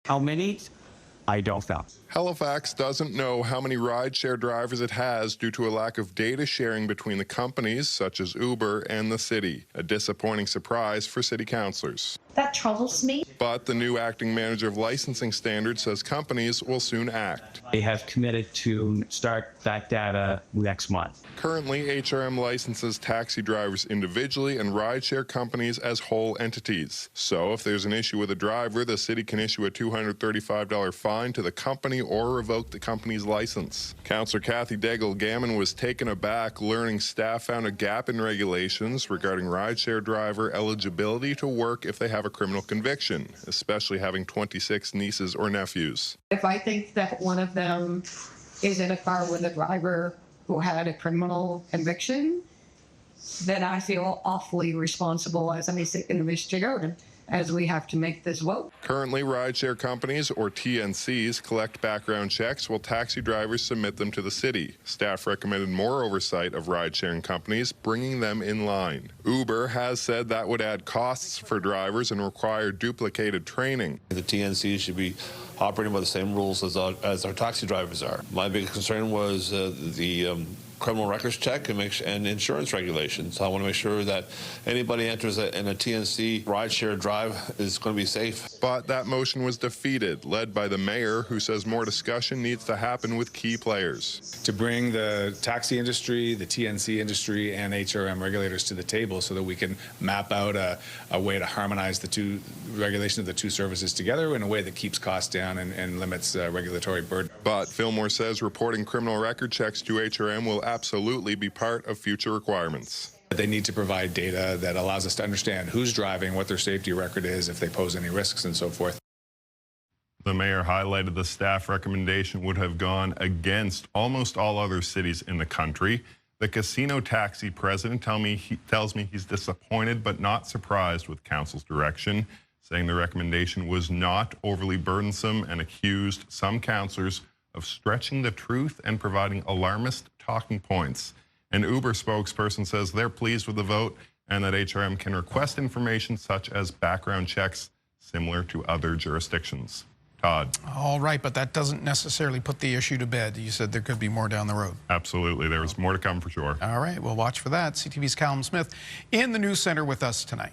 How many? I don't know. Halifax doesn't know how many rideshare drivers it has due to a lack of data sharing between the companies, such as Uber, and the city. A disappointing surprise for city councillors. That troubles me. But the new acting manager of licensing standards says companies will soon act. They have committed to start that data next month. Currently, HRM licenses taxi drivers individually and rideshare companies as whole entities. So if there's an issue with a driver, the city can issue a $235 fine to the company or revoke the company's license. Councillor Kathy Daigle-Gammon was taken aback learning staff found a gap in regulations regarding rideshare driver eligibility to work if they have a criminal conviction, especially having 26 nieces or nephews. If I think that one of them is in a car with a driver who had a criminal conviction, then I feel awfully responsible as I sit in the Michigan as we have to make this vote. Currently, rideshare companies, or TNCs, collect background checks while taxi drivers submit them to the city. Staff recommended more oversight of ride-sharing companies, bringing them in line. Uber has said that would add costs for drivers and require duplicated training. The TNCs should be operating by the same rules as our taxi drivers are. My biggest concern was the criminal records check and insurance regulations. I want to make sure that anybody enters in a TNC rideshare drive is going to be safe. But that motion was defeated, led by the mayor, who says more discussion needs to happen with key players. To bring the taxi industry, the TNC industry, and HRM regulators to the table so that we can map out a way to harmonize the two regulations of the two services together in a way that keeps costs down and limits regulatory burden. But Fillmore says reporting criminal record checks to HRM will absolutely be part of future requirements. They need to provide data that allows us to understand who's driving, what their safety record is, if they pose any risks, and so forth. The mayor highlighted the staff recommendation would have gone against almost all other cities in the country. The casino taxi president tells me he's disappointed but not surprised with council's direction, saying the recommendation was not overly burdensome and accused some councillors of stretching the truth and providing alarmist talking points. An Uber spokesperson says they're pleased with the vote and that HRM can request information such as background checks similar to other jurisdictions. Todd. All right, but that doesn't necessarily put the issue to bed. You said there could be more down the road. Absolutely. There was more to come for sure. All right, we'll watch for that. CTV's Callum Smith in the news center with us tonight.